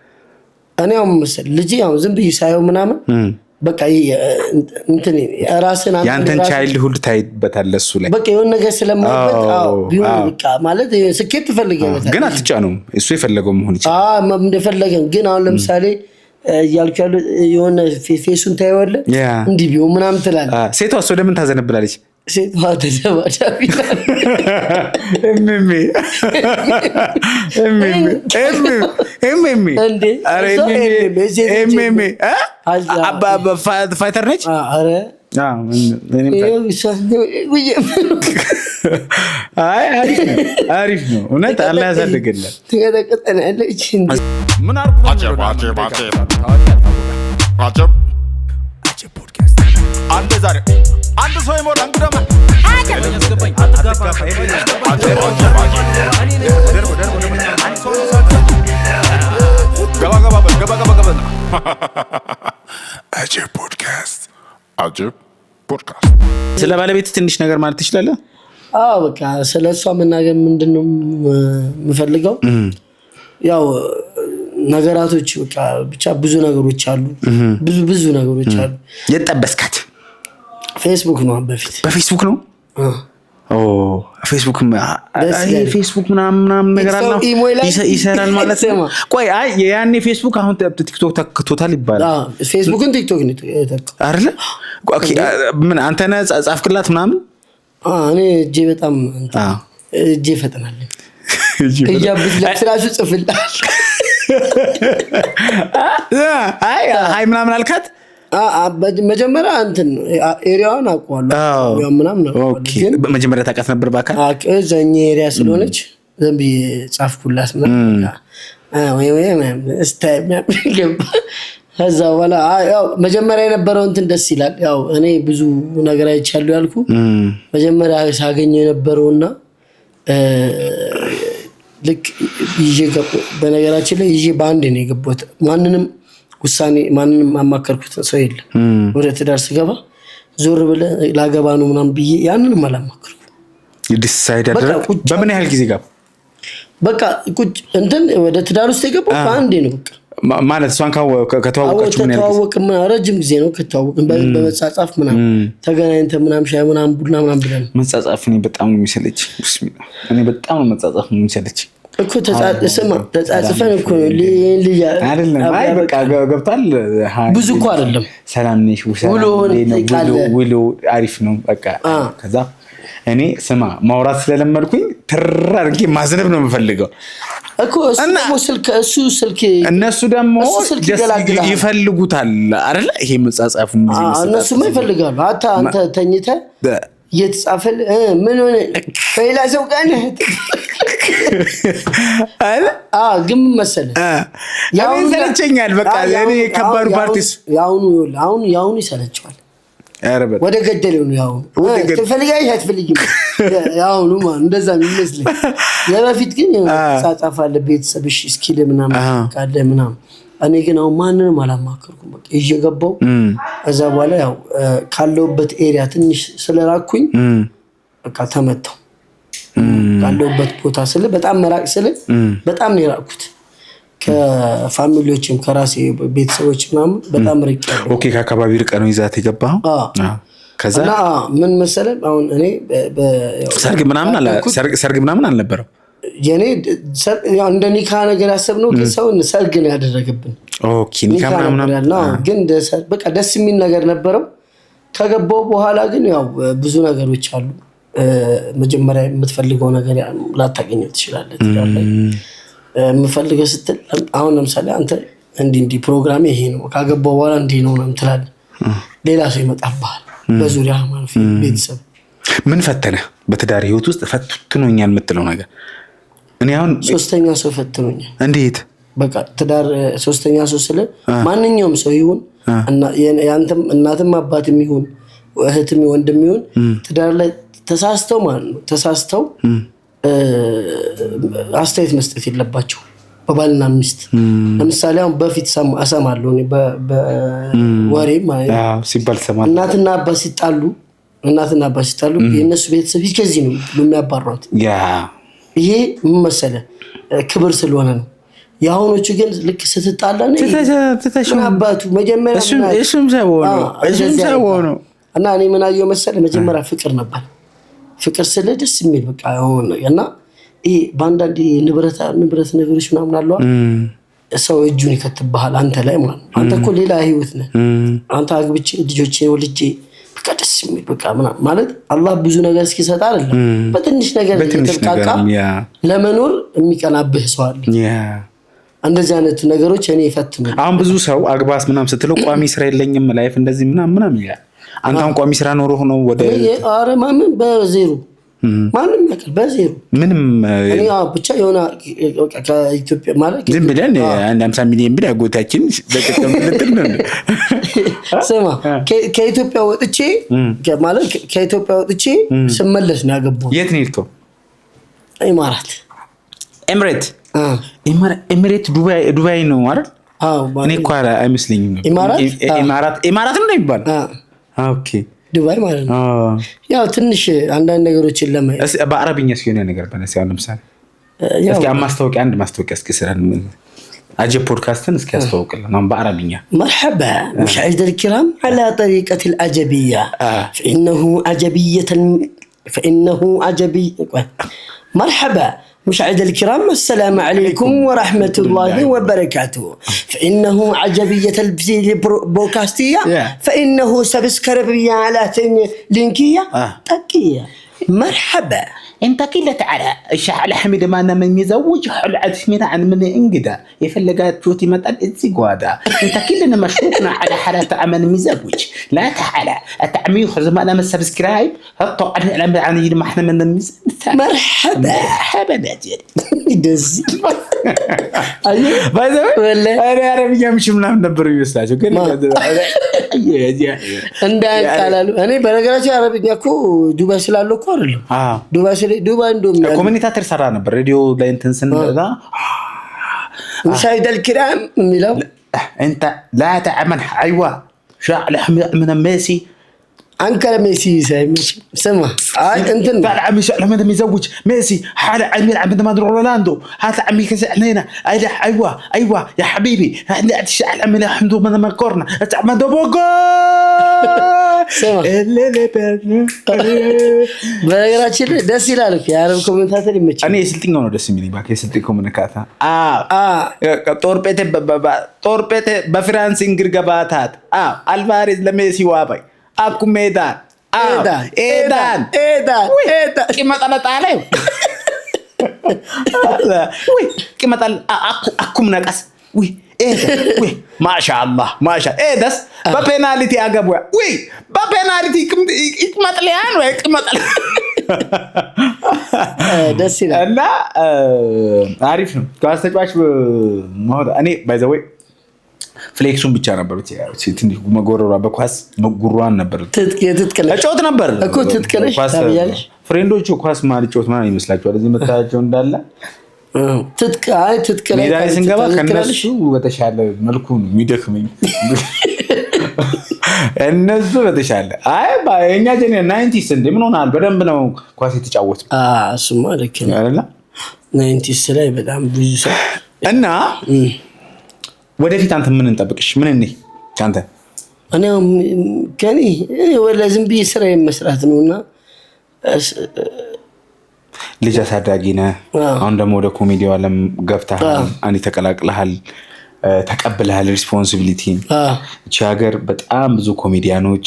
እኔ አሁን መሰለህ ልጅ ያው ዝም ብዬ ሳየው ምናምን በቃ እንትን ራስን ያንተን ቻይልድ ሁሉ ታይበታለህ እሱ ላይ በቃ የሆነ ነገር ስለማይበት አዎ ቢሆን በቃ ማለት ስኬት ትፈልጋለህ ግን አትጫነውም። እሱ የፈለገው መሆን ይችላል እንደፈለገን ግን አሁን ለምሳሌ ያልኩ ያለው የሆነ ፌሱን ታየዋለህ እንዲህ ቢሆን ምናምን ትላለህ። ሴቷስ ወደ ምን ታዘነብላለች? ሴቷ ተዘባዳቢ ፋይተር ነች። አሪፍ ነው እውነት። አላህ ያሳድግልን። ትቀጠቀጠናለች ምን አርጉ አንድ ሰው ይሞላል እንግዳማ ገባ አጀብ ፖድካስት ስለ ባለቤት ትንሽ ነገር ማለት ትችላለህ? አዎ በቃ ስለሷ መናገር ምንድነው የምፈልገው ያው ነገራቶች በቃ ብቻ ብዙ ነገሮች አሉ ብዙ ነገሮች አሉ የጠበስካት ፌስቡክ ነው በፊት በፌስቡክ ነው ፌስቡክ ፌስቡክ ምናምን ነገር አለ ይሰራል ማለት ነው ቆይ አይ ያኔ ፌስቡክ አሁን ቲክቶክ ተክቶታል ይባላል ፌስቡክን ቲክቶክ ነው አይደለ ኦኬ ምን አንተ ነህ ጻፍክላት ምናምን እኔ እጄ በጣም እጄ ፈጥናል ከያብት ለስራሹ ጽፍላል አይ ምናምን አልካት መጀመሪያ እንትን ኤሪያውን አውቀዋለሁ ያው ምናምን ነው ግን መጀመሪያ ታውቃት ነበር ባካ እዛኛ ኤሪያ ስለሆነች ዘንቢ ጻፍኩላት ምናምን ወይ ስታይል ገባ ከዛ በኋላ ያው መጀመሪያ የነበረው እንትን ደስ ይላል ያው እኔ ብዙ ነገር አይቻለሁ ያልኩ መጀመሪያ ሳገኘው የነበረውና ልክ ይዤ በነገራችን ላይ ይዤ ባንድ ነው የገባሁት ማንንም ውሳኔ ማንንም አማከርኩት ሰው የለም ወደ ትዳር ስገባ ዞር ብለ ላገባ ነው ምናምን ብዬ ያንንም አላማከርኩ ዲሳይድ አደረግ በምን ያህል ጊዜ ጋር በቃ ቁጭ እንትን ወደ ትዳር ውስጥ የገባው ባንድ ነው በቃ ማለት እሷን ከተዋወቃችሁ ምን ያህል ተዋወቅን ረጅም ጊዜ ነው ከተዋወቅን በመጻጻፍ ምናምን ተገናኝተን ምናምን ሻይ ምናምን ቡና ምናምን ብለን መጻጻፍ እኔ በጣም ነው የሚሰለች ቢስሚላህ እኔ በጣም ነው መጻጻፍ ነው የሚሰለች እኮ ተጻጽፈን እኮ ልጅ አይደለም አይ በቃ ገብቷል ብዙ እኮ አይደለም ሰላም ነሽ ውሎ አሪፍ ነው በቃ ከዛ እኔ ስማ ማውራት ስለለመድኩኝ ትር አድርጌ ማዝነብ ነው የምፈልገው እኮ እሱ ስልክ እነሱ ደግሞ ይፈልጉታል አይደል ይሄ መጻጻፍ እነሱ ይፈልጋሉ አንተ ተኝተህ እየተጻፈል ምን ሆነ ሌላ ሰው ጋር ነህ ግን መሰለህ ያው ይሰለቸኛል በቃ እኔ ከባዱ ፓርቲስ ያው ይሰለቸዋል ወደ ገደለው ነው ያው ትፈልጋለህ አትፈልጊም ያው ነው ማን እንደዛ የሚመስል የበፊት ግን ተጻጻፋለ ቤተሰብሽ እስኪል ምናምን ካለ ምናምን እኔ ግን አሁን ማንንም አላማከርኩም በቃ እየገባው እዛ በኋላ ያው ካለውበት ኤሪያ ትንሽ ስለራኩኝ በቃ ተመታው ካለውበት ቦታ ስለ በጣም መራቅ ስለ በጣም ነው የራኩት ከፋሚሊዎችም ከራሴ ቤተሰቦች ምናምን በጣም ርቅ ያለው ኦኬ ከአካባቢ ርቀ ነው ይዛት የገባው ከዛ ምን መሰለህ አሁን እኔ ሰርግ ምናምን አልነበረው የኔ ያው እንደ ኒካ ነገር ያሰብነው ግን ሰው ሰርግ ነው ያደረገብን ኦኬ ኒካ ምናምን ግን በቃ ደስ የሚል ነገር ነበረው ከገባው በኋላ ግን ያው ብዙ ነገሮች አሉ መጀመሪያ የምትፈልገው ነገር ላታገኘው ትችላለህ ትላለህ የምፈልገው ስትል አሁን ለምሳሌ አንተ እንዲ ፕሮግራም ይሄ ነው ካገባው በኋላ እንዲ ነው እንትላል ሌላ ሰው ይመጣባል በዙሪያ ማለት ቤተሰብ ምን ፈተነ በትዳር ህይወት ውስጥ ፈትኖኛል የምትለው ነገር እኔ አሁን ሶስተኛ ሰው ፈትኖኛል እንዴት በቃ ትዳር ሶስተኛ ሰው ስለ ማንኛውም ሰው ይሁን እና ያንተም እናትም አባትም ይሁን እህትም ወንድም ይሁን ትዳር ላይ ተሳስተው ማለት ነው ተሳስተው አስተያየት መስጠት የለባቸው በባልና ሚስት ለምሳሌ አሁን በፊት አሰማለሁ እኔ በወሬ ማለት ሲባል ሰማል እናትና አባት ሲጣሉ የነሱ ቤተሰብ ይከዚህ ነው የሚያባሯት ይሄ ምን መሰለህ ክብር ስለሆነ ነው ያሁኖቹ ግን ልክ ስትጣላ ነው አባቱ መጀመሪያ እሱም ሰው ነው እና እኔ ምን አየሁ መሰለህ መጀመሪያ ፍቅር ነበር ፍቅር ስለ ደስ የሚል በቃ አሁን እና ይሄ ባንዳንዲ ንብረት ነገሮች ምናምን አለው ሰው እጁን ይከትብሃል አንተ ላይ ማለት አንተ እኮ ሌላ ህይወት ነህ አንተ አግብቼ ልጆቼ ወልጄ በቃ ደስ የሚል በቃ ማለት አላህ ብዙ ነገር እስኪሰጥ አይደለም በትንሽ ነገር የተልቃቃ ለመኖር የሚቀናብህ ሰው አለ እንደዚህ አይነት ነገሮች እኔ ይፈትኑ አሁን ብዙ ሰው አግባስ ምናምን ስትለው ቋሚ ስራ የለኝም ላይፍ እንደዚህ ምናምን ይላል አንተ አሁን ቋሚ ስራ ኖሮ ነው ወደ አረ ማምን በዜሮ ማንም ያውቃል በዜሮ ምንም እኔ ብቻ የሆነ ከኢትዮጵያ ማለት ዝም ብለን 50 ሚሊዮን ብር አጎታችን በቀቀም ልትል ነው ስማ ከኢትዮጵያ ወጥቼ ማለት ከኢትዮጵያ ወጥቼ ስመለስ ነው ያገባው የት ነው የሄድከው ኢማራት ኤሚሬት ዱባይ ነው አይደል እኔ እኮ አይመስለኝም ኢማራት ነው ይባል ኦኬ ዱባይ ማለት ነው ያው ትንሽ አንዳንድ ነገሮችን ለማየት በአረብኛ ሲሆን ነገር በነስ ያው ለምሳሌ እስኪ አንድ ማስታወቂያ እስኪ ስራን አጀብ ፖድካስትን እስኪ ያስተዋውቅልን አሁን በአረብኛ مرحبا مشاهدينا الكرام على طريقة العجبية فإنه عجبي مرحبا مشاهدينا الكرام السلام عليكم ورحمة الله وبركاته فإنه عجبية البودكاستية فإنه سبسكريبية على لينكية تكية مرحبا انت كله تعالى الشعل حميد ما انا من مزوج حلعت مين عن من انقدا يفلقات توتي متن ازي قوادا انت كلنا مشروطنا على حالة عمل مزوج لا تعالى التعمير زي ما انا من سبسكرايب حطوا عن ما احنا من مرحبا ناجي دز ايوه والله انا عربي مش ምናምን ነበር ይመስላችሁ ግን እንደ አንካላሉ እኔ በነገራችን አረብኛ እኮ ዱባይ ስላለው እኮ አይደለም ዱባይ እንደውም ኮሚኒታተር ሰራ ነበር ሬዲዮ ላይ እንትን ስንዛ مشاهدينا الكرام የሚለው انت لا تعمل ايوه شعل من ميسي انكر ميسي سمع انت طالع عمي لما يزوج ميسي حال عمي عند ما رونالدو هذا عمي كذا علينا ايوه يا حبيبي شعل عمي الحمد لله ما كورنا ما دوبوغو سمع በነገራችን ደስ ይላል የአረብ ኮሜንታተር ይመቻል እኔ ስልጥኛው ነው ደስ የሚለኝ ባክ የስልጥኝ ኮሙኒካታ ጦርጴቴ በፍራንስ እንግር ገባታት አልቫሬዝ ለሜሲ ዋባይ አኩ ሜዳን ኤዳን ቂመጣለ ጣለው ወይ ቂመጣል አኩም ነቀስ ወይ ማሻአላህ ኤዳስ በፔናልቲ አገቡ ወይ በፔናልቲ ይቅመጥልያን ወይ ይቅመጥል ደስ ይላል እና አሪፍ ነው ኳስ ተጫዋች እኔ ባይ ዘ ዌይ ፍሌክሱን ብቻ ነበር ትንሽ መጎረሯ በኳስ መጉሯን ነበር እጮት ነበር እኮ ትጥቀለሽ ታብያለሽ ፍሬንዶቹ ኳስ ማልጮት ማለት ይመስላችኋል እዚህ መታያቸው እንዳለ ትጥቀለሽ ሜዳ ላይ ስንገባ ከነሱ በተሻለ መልኩ ነው የሚደክመኝ እነሱ በተሻለ ባየኛ ጀኔ 90s እንደ ምን ሆናል በደንብ ነው ኳስ የተጫወቱ እሱማ ልክ ነው አይደል 90s ላይ በጣም ብዙ ሰው እና ወደፊት አንተ ምን እንጠብቅሽ ምን እኔ ካንተ እኔው ከኔ ወላ ዝም ብዬ ስራ መስራት ነውና ልጅ አሳዳጊ ነህ አሁን ደግሞ ወደ ኮሜዲው ዓለም ገብተሃል አንተ ተቀላቅለሃል ተቀበለሃል ሪስፖንሲቢሊቲ እቺ ሀገር በጣም ብዙ ኮሜዲያኖች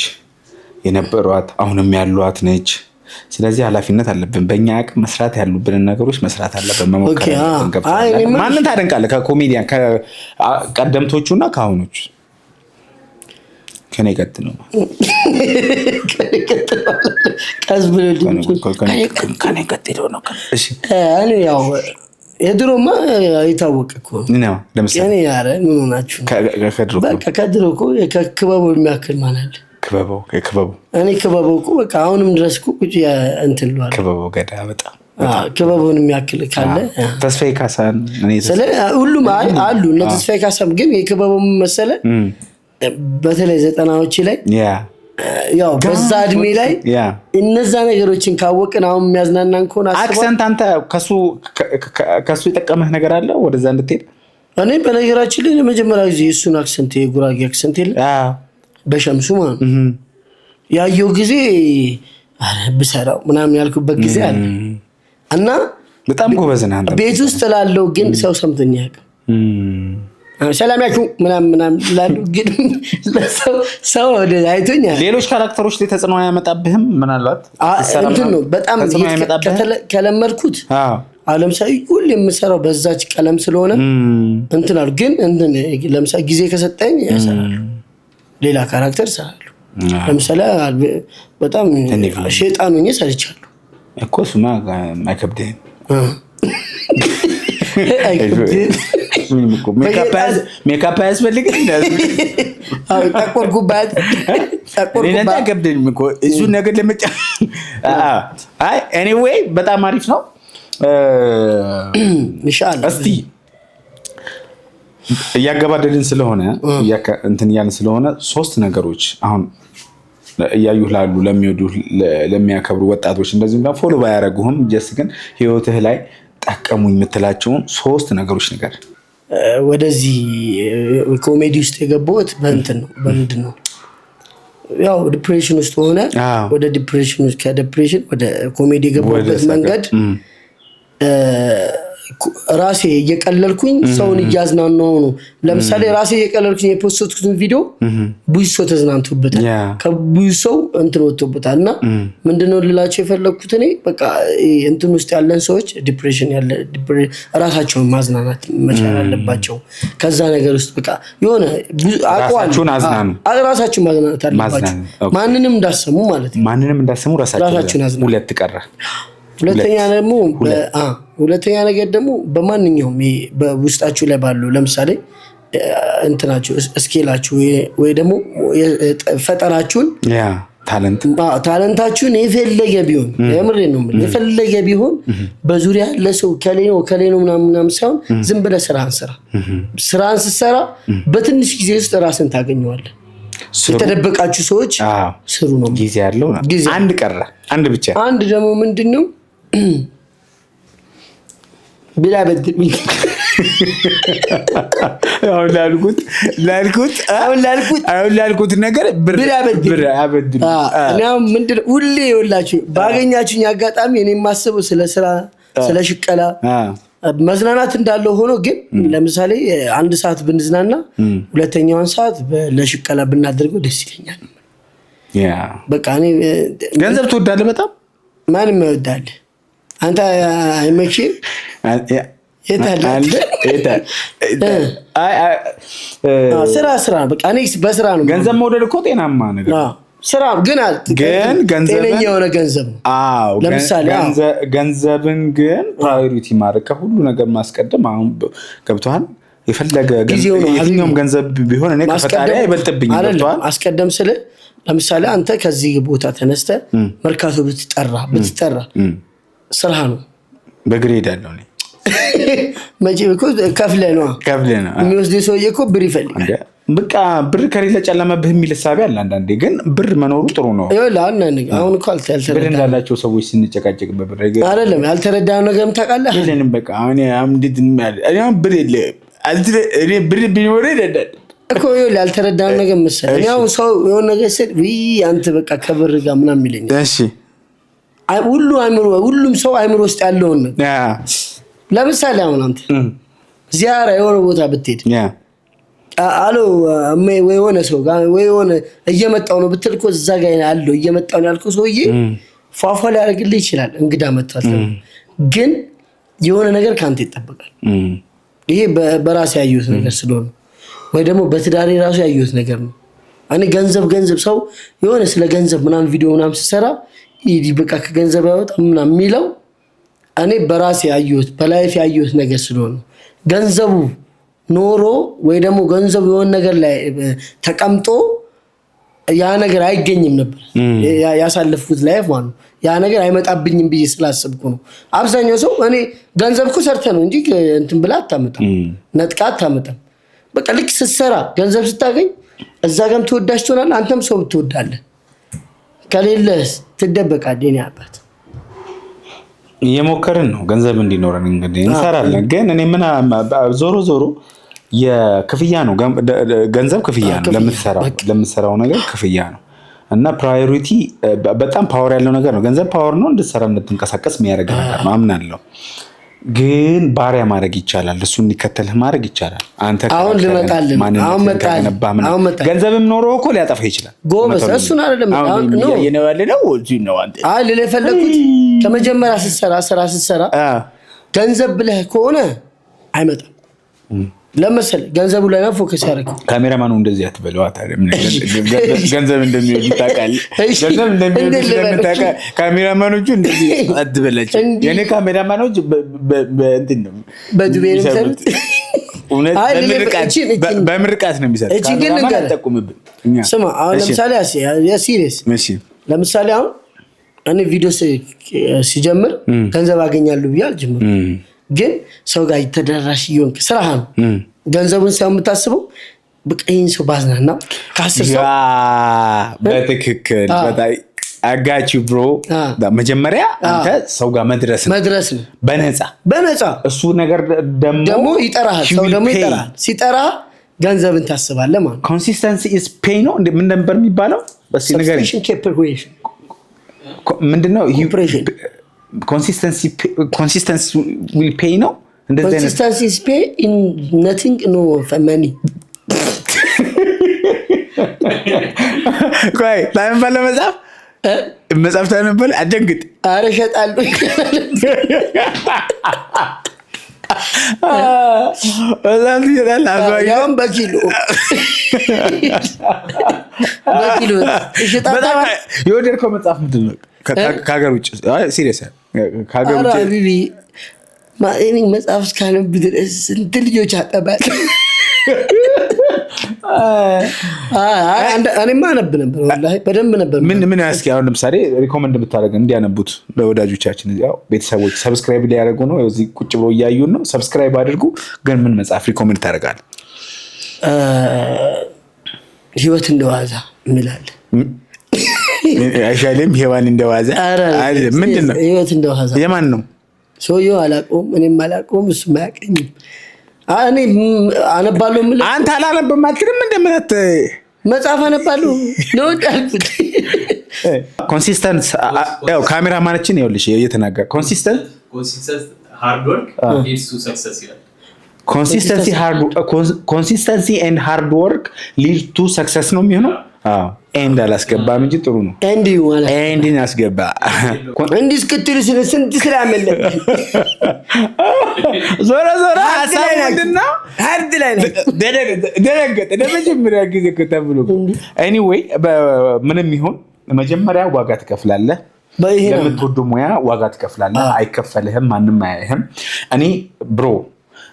የነበሯት አሁንም ያሏት ነች ስለዚህ ኃላፊነት አለብን በእኛ አቅም መስራት ያሉብን ነገሮች መስራት አለብን መሞከር አለብን ማንን ታደንቃለህ ከኮሜዲያን ከቀደምቶቹና ከአሁኖቹ ከኔ ቀጥሎ ከኔ ቀጥሎ ነው እሺ እኔ ያው የድሮማ የታወቀ እኮ ነው ለምሳሌ እኔ ያረ ምን ሆናችሁ ከድሮ በቃ ከድሮ እኮ ከክበቡ የሚያክል ማለት ክበቡ እኔ ክበቡ እኮ በቃ አሁንም ድረስ እኮ ቁጭ እንትን ነው ክበቡ ገዳ በጣም ክበቡን የሚያክል ካለ ተስፋዬ ካሳን እኔ ሁሉም አሉ እና ተስፋዬ ካሳም ግን የክበቡም መሰለ በተለይ 90ዎች ላይ ያው በዛ እድሜ ላይ እነዛ ነገሮችን ካወቅን አሁን የሚያዝናናን ኮን አስበው አክሰንት አንተ ከሱ የጠቀመህ ነገር አለ ወደዛ እንድትሄድ እኔ በነገራችን ላይ ለመጀመሪያ ጊዜ እሱን አክሰንት የጉራጌ አክሰንት ይል በሸምሱ ማለት ያየው ጊዜ ብሰራው ምናምን ያልኩበት ጊዜ አለ እና በጣም ጎበዝ ነህ አንተ ቤት ውስጥ ላለው ግን ሰው ሰምተኛ ያውቃል ሰላም ያችሁ ምናምን ላሉ ግን ሰው ወደ አይቶኛል ሌሎች ካራክተሮች ላይ ተጽዕኖ ያመጣብህም ምናልባት እንትን ነው በጣም ከለመድኩት ለምሳሌ ሁሌ የምሰራው በዛች ቀለም ስለሆነ እንትን አሉ ግን እንትን ለምሳሌ ጊዜ ከሰጠኝ ያሰራሉ ሌላ ካራክተር ሰራሉ ለምሳሌ በጣም ሸይጣን ሆኜ ሰርቻለሁ እኮ እሱማ አይከብድህም። ሜካፕ አያስፈልግም። ጠቆርኩባት አይከብድህም እኮ እሱ ነገር ለመጫ ኤኒዌይ በጣም አሪፍ ነው። ኢንሻአላህ እስቲ እያገባደድን ስለሆነ እንትን እያልን ስለሆነ 3 ነገሮች አሁን እያዩህ ላሉ ለሚወዱ ለሚያከብሩ ወጣቶች እንደዚህም ደግሞ ፎሎ ባያረጉህም ጀስት ግን ህይወትህ ላይ ጠቀሙኝ የምትላቸውን 3 ነገሮች ነገር። ወደዚህ ኮሜዲ ውስጥ የገባሁት በምንድን ነው ያው ዲፕሬሽን ውስጥ ሆነ ወደ ዲፕሬሽን ውስጥ ከዲፕሬሽን ወደ ኮሜዲ የገባሁበት መንገድ ራሴ እየቀለልኩኝ ሰውን እያዝናናው ነው። ለምሳሌ ራሴ እየቀለልኩኝ የፖስቶትኩትን ቪዲዮ ብዙ ሰው ተዝናንቶበታል፣ ከብዙ ሰው እንትን ወጥቶበታል። እና ምንድነው ልላቸው የፈለኩት እኔ በቃ እንትን ውስጥ ያለን ሰዎች ዲፕሬሽን ራሳቸውን ማዝናናት መቻል አለባቸው። ከዛ ነገር ውስጥ በቃ የሆነ ራሳቸውን አዝናኑ፣ ራሳቸውን ማዝናናት አለባቸው። ማንንም እንዳሰሙ ማለት ነው። ማንንም እንዳሰሙ ራሳቸውን አዝናኑ። ሁለት ቀረ። ሁለተኛ ነገር ደግሞ በማንኛውም በውስጣችሁ ላይ ባሉ ለምሳሌ እንትናችሁ ስኬላችሁ ወይ ደግሞ ፈጠራችሁን ታለንታችሁን የፈለገ ቢሆን የምሬን ነው የፈለገ ቢሆን በዙሪያ ለሰው ከሌ ነው ምናምን ሳይሆን ዝም ብለህ ስራን ስትሰራ በትንሽ ጊዜ ውስጥ ራስን ታገኘዋለህ። የተደበቃችሁ ሰዎች ስሩ ነው ጊዜ ያለው አንድ ቀረ። አንድ ደግሞ ምንድነው ብላ በድልኝ አሁን ላልኩት ነገር ብላ በድልኝ ነው ምንድነው ሁሌ ይወላችሁ ባገኛችሁኝ አጋጣሚ እኔ የማስበው ስለ ስራ ስለ ሽቀላ መዝናናት እንዳለው ሆኖ ግን ለምሳሌ 1 ሰዓት ብንዝናና ሁለተኛውን ሰዓት ለሽቀላ ብናደርገው ደስ ይለኛል። በቃ እኔ ገንዘብ ትወዳለህ በጣም? ማንም ይወዳል። አንተ አይመች የታለ ስራ በቃ እኔ በስራ ነው። ገንዘብ መውደድ እኮ ጤናማ ነገር ስራ ግን ጤነኛ የሆነ ገንዘብ ነው። ለምሳሌ ገንዘብን ግን ፕራዮሪቲ ማድረግ ከሁሉ ነገር ማስቀደም አሁን ገብቶሃል? የፈለገ የትኛውም ገንዘብ ቢሆን እኔ ከፈጣሪ አይበልጥብኝ። ገብቶሃል? አስቀደም ስለ ለምሳሌ አንተ ከዚህ ቦታ ተነስተ መርካቶ ብትጠራ ስራ ነው። በግሬድ ያለው ነው መቼ እኮ ከፍለህ ነው የሚወስደው ሰውዬ እኮ ብር ይፈልጋል። በቃ ብር ከሌለ ጨለመብህ የሚል ሐሳብ ያለ አንዳንዴ ግን ብር መኖሩ ጥሩ ነው። አሁን እኮ ብር እንዳላቸው ሰዎች ስንጨቃጨቅ በብር አይደለም ያልተረዳነው ነገርም ታውቃለህ። የለንም በቃ ብር ቢኖር ይደዳል እኮ ያልተረዳነው ነገር መሰለኝ። ያው ሰው የሆነ ነገር ሲል አንተ በቃ ከብር ጋር ምናምን ይለኛል። እሺ ሁሉም ሰው አይምሮ ውስጥ ያለውን ነው። ለምሳሌ አሁን አንተ ዚያራ የሆነ ቦታ ብትሄድ አሎ ወይ የሆነ ሰው ጋር ወይ የሆነ እየመጣው ነው ብትል እኮ እዛ ጋር ያለው እየመጣው ነው ያልከው ሰውዬ ፏፏ ሊያደርግልህ ይችላል። እንግዳ መጥቷል ግን የሆነ ነገር ካንተ ይጠበቃል። ይሄ በራሴ ያየሁት ነገር ስለሆነ ወይ ደግሞ በትዳሬ ራሱ ያየሁት ነገር ነው። እኔ ገንዘብ ሰው የሆነ ስለ ገንዘብ ምናምን ቪዲዮ ምናምን ሲሰራ በቃ ከገንዘብ ያወጣ ምናምን የሚለው እኔ በራሴ ያየሁት በላይፍ ያየሁት ነገር ስለሆነ ገንዘቡ ኖሮ ወይ ደግሞ ገንዘቡ የሆነ ነገር ላይ ተቀምጦ ያ ነገር አይገኝም ነበር ያሳለፍኩት ላይፍ ማለት ነው። ያ ነገር አይመጣብኝም ብዬ ስላሰብኩ ነው። አብዛኛው ሰው እኔ ገንዘብ እኮ ሰርተ ነው እንጂ እንትን ብላ አታመጣም፣ ነጥቃ አታመጣም። በቃ ልክ ስትሰራ ገንዘብ ስታገኝ እዛ ጋርም ተወዳጅ ትሆናለህ፣ አንተም ሰው ትወዳለህ። ከሌለስ ትደበቃለህ። እኔ አባት እየሞከርን ነው ገንዘብ እንዲኖረን እንግዲህ እንሰራለን። ግን እኔ ምን ዞሮ የክፍያ ነው ገንዘብ ክፍያ ነው። ለምትሰራው ነገር ክፍያ ነው እና ፕራዮሪቲ በጣም ፓወር ያለው ነገር ነው። ገንዘብ ፓወር ነው፣ እንድትሰራ እንድትንቀሳቀስ የሚያደርግ ነገር ነው አምናለሁ። ግን ባሪያ ማድረግ ይቻላል፣ እሱ እንዲከተልህ ማድረግ ይቻላል። አንተ አሁን ልመጣልህ ገንዘብም ኖሮ እኮ ሊያጠፋ ይችላል። ጎበዝ እሱን አይደለም አሁን ነው ነው አንተ ልል የፈለኩት ከመጀመሪያ ስትሰራ ገንዘብ ብለህ ከሆነ አይመጣም። ለምሳሌ ገንዘቡ ላይ ነው ፎከስ ያደርገው። ካሜራማኑ እንደዚህ አትበለው ታዲያ ገንዘብ እንደሚወድ ታውቃለህ። ገንዘብ እንደሚወድ ስለምታውቅ ካሜራማኖቹ እንደዚህ አትበላቸው። የኔ ካሜራማኖች በእንትን ነው በዱቤ ነው የሚሰሩት። እውነት በምርቃት ነው የሚሰሩት። ካሜራማን አጠቁምብን። ስማ አሁን ለምሳሌ ሲሪየስ ለምሳሌ አሁን እኔ ቪዲዮ ሲጀምር ገንዘብ አገኛለሁ ብዬ አልጀምርም። ግን ሰው ጋር ተደራሽ ይሆንክ ስራህ ነው። ገንዘቡን ሳይሆን የምታስበው በቃ ይሄን ሰው ባዝናና ከአስር ሰው በትክክል በጣም አጋቺ ብሮ መጀመሪያ አንተ ሰው ጋር መድረስ ነው በነፃ እሱ ነገር ደግሞ ይጠራሃል። ሰው ደግሞ ይጠራሃል። ሲጠራ ገንዘብን ታስባለህ ማለት ነው። ኮንሲስተንሲ ኢዝ ፔይ ነው ምን ነበር የሚባለው? በስ ነገር ምንድነው? consistency will pay no consistency is pay in nothing no for money ቆይ ታይም ባለ መጽሐፍ ታነበል አደንግጥ አረ ሸጣሉ ወላሂ ይላል አባያም በኪሎ ይሽጣታ የወደድከው መጽሐፍ ምንድን ነው? ከሀገር ውጭ ሲሪየስ ከሀገር ውጭ ቢቢ ማእኔ መጽሐፍ እስካነብ ድረስ ስንት ልጆች አጠባል። እኔማ አነብ ነበር ወላሂ በደንብ ነበር። ምን ያስኪ አሁን ለምሳሌ ሪኮመንድ ብታደርግ እንዲያነቡት ለወዳጆቻችን እዚያው ቤተሰቦች ሰብስክራይብ ሊያደርጉ ነው። እዚህ ቁጭ ብለው እያዩን ነው። ሰብስክራይብ አድርጉ። ግን ምን መጽሐፍ ሪኮመንድ ታደርጋለህ? ህይወት እንደዋዛ እንላለን። አይሻልም? ሄዋን እንደዋዛ አይደለም። ምንድነው ህይወት እንደዋዛ? የማን ነው ሰውየው? አላውቀውም። እኔም አላውቀውም፣ እሱም አያውቀኝም። እኔ አነባለሁ። ምን አንተ አላነብም አትልም? እንደምነት መጽሐፍ አነባለሁ ነው ያልኩት። ኮንሲስተንስ ያው ካሜራማናችን ይኸውልሽ እየተናገረ ኮንሲስተንት ሃርድ ወርክ ሊድስ ቱ ሰክሰስ ይላል። ኮንሲስተንሲ ኤንድ ሃርድ ወርክ ሊድ ቱ ሰክሰስ ነው የሚሆነው። ኤንድ አላስገባም እንጂ ጥሩ ነው። ኤንድን አስገባ። እንዲህ እስክትል ስንት ስራ አመለጠ። ዞራ ሀሳብ ምንድን ነው? ሃርድ ላይ ነው። ደነገጠ ለመጀመሪያ ጊዜ ከተብሎ ኤኒዌይ ምንም ይሁን መጀመሪያ ዋጋ ትከፍላለህ። ለምትወደው ሙያ ዋጋ ትከፍላለህ። አይከፈልህም፣ ማንም አያይህም።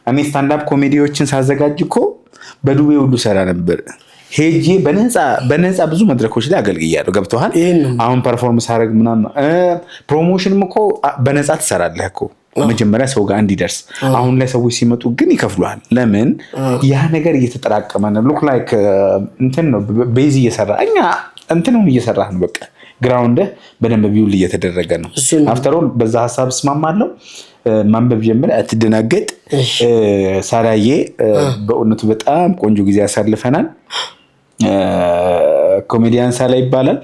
እኔ ስታንዳፕ ኮሜዲዎችን ሳዘጋጅ እኮ በዱቤ ሁሉ ሰራ ነበር። ሄጄ በነፃ ብዙ መድረኮች ላይ አገልግያለሁ። ገብቶሃል? አሁን ፐርፎርማንስ አደረግ ምናምን ፕሮሞሽንም እኮ በነፃ ትሰራለህ እኮ መጀመሪያ ሰው ጋር እንዲደርስ። አሁን ላይ ሰዎች ሲመጡ ግን ይከፍሉሃል። ለምን? ያ ነገር እየተጠራቀመ ነው። ሉክ ላይክ እንትን ነው ቤዝ እየሰራ እኛ እንትንም እየሰራህ ነው። በቃ ግራውንድ በደንብ ቢውል እየተደረገ ነው። አፍተር ኦል በዛ ሐሳብ እስማማለሁ። ማንበብ ጀምር፣ አትደናገጥ። ሳራዬ በእውነቱ በጣም ቆንጆ ጊዜ ያሳልፈናል። ኮሜዲያን ሳላ ይባላል።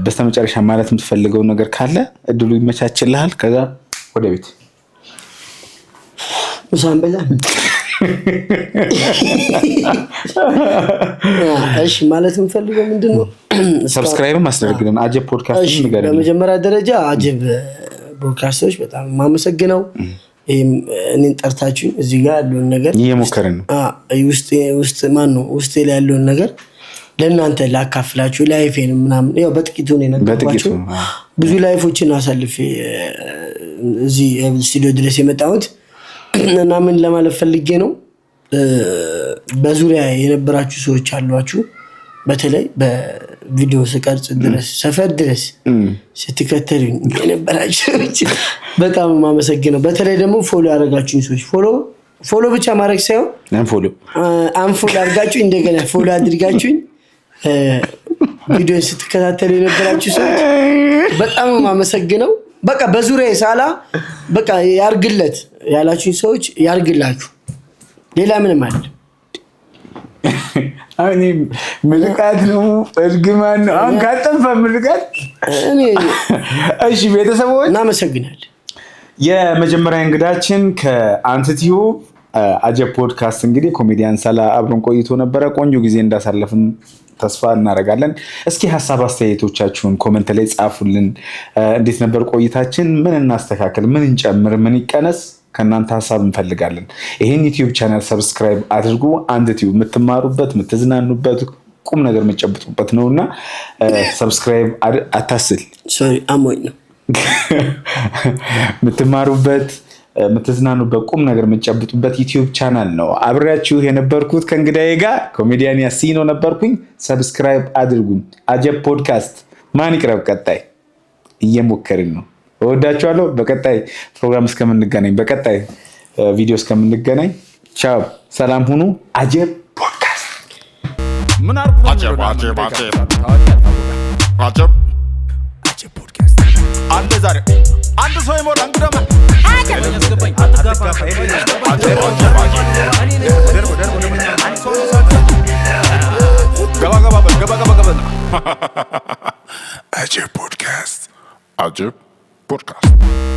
በስተመጨረሻ ማለት የምትፈልገው ነገር ካለ እድሉ ይመቻችልሃል። ከዛ ወደ ቤት ሙሳምበላ። እሺ ማለት የምፈልገው ምንድነው? ሰብስክራይብ ማስደርግልን አጀብ ፖድካስት ንገረን። በመጀመሪያ ደረጃ አጀብ ፖድካስቶች በጣም ማመሰግነው። እኔን ጠርታችሁ እዚህ ጋር ያለውን ነገር እየሞከርን ነው። ውስጥ ማን ነው ውስጥ ላይ ያለውን ነገር ለእናንተ ላካፍላችሁ ላይፌን ምናምን ያው በጥቂቱ ነው የነገርኳችሁ። ብዙ ላይፎችን አሳልፌ እዚህ ስቱዲዮ ድረስ የመጣሁት እና ምን ለማለት ፈልጌ ነው፣ በዙሪያ የነበራችሁ ሰዎች አሏችሁ። በተለይ በቪዲዮ ስቀርጽ ድረስ ሰፈር ድረስ ስትከተሉኝ የነበራችሁ ሰዎች በጣም ማመሰግነው። በተለይ ደግሞ ፎሎ ያደረጋችሁኝ ሰዎች ፎሎ ብቻ ማድረግ ሳይሆን አንፎሎ አድርጋችሁ እንደገና ፎሎ አድርጋችሁኝ ቪዲዮ ስትከታተሉ የነበራችሁ ሰዎች በጣም ማመሰግነው። በቃ በዙሪያ ሳላ በቃ ያርግለት ያላችሁኝ ሰዎች ያርግላችሁ። ሌላ ምንም አይደለም። አሁን ምልቃት ነው እርግማን ነው። አሁን ካጠፋ ምልቃት እሺ ቤተሰቦች እናመሰግናለን። የመጀመሪያ እንግዳችን ከአንትቲዩ አጀብ ፖድካስት እንግዲህ ኮሜዲያን ሳላ አብሮን ቆይቶ ነበረ። ቆንጆ ጊዜ እንዳሳለፍን ተስፋ እናደርጋለን። እስኪ ሐሳብ አስተያየቶቻችሁን ኮሜንት ላይ ጻፉልን። እንዴት ነበር ቆይታችን? ምን እናስተካክል፣ ምን እንጨምር፣ ምን ይቀነስ? ከእናንተ ሀሳብ እንፈልጋለን። ይህን ዩቲዩብ ቻናል ሰብስክራይብ አድርጉ። አንድ ቲዩብ የምትማሩበት የምትዝናኑበት ቁም ነገር የምትጨብጡበት ነውና ሰብስክራይብ አታስል አሞኝ ነው የምትማሩበት የምትዝናኑበት ቁም ነገር የምትጨብጡበት ዩቲዩብ ቻናል ነው። አብሬያችሁ የነበርኩት ከእንግዳዬ ጋር ኮሜዲያን ያሲኖ ነበርኩኝ። ሰብስክራይብ አድርጉ። አጀብ ፖድካስት ማን ይቅረብ ቀጣይ እየሞከርን ነው። እወዳችኋለሁ። በቀጣይ ፕሮግራም እስከምንገናኝ በቀጣይ ቪዲዮ እስከምንገናኝ ቻው፣ ሰላም ሁኑ። አጀብ ፖድካስት ምን አርጉ አጀብ ፖድካስት አንድ ዛሬ አንድ ሰው ይሞላ እንግዳማ አጀብ ፖድካስት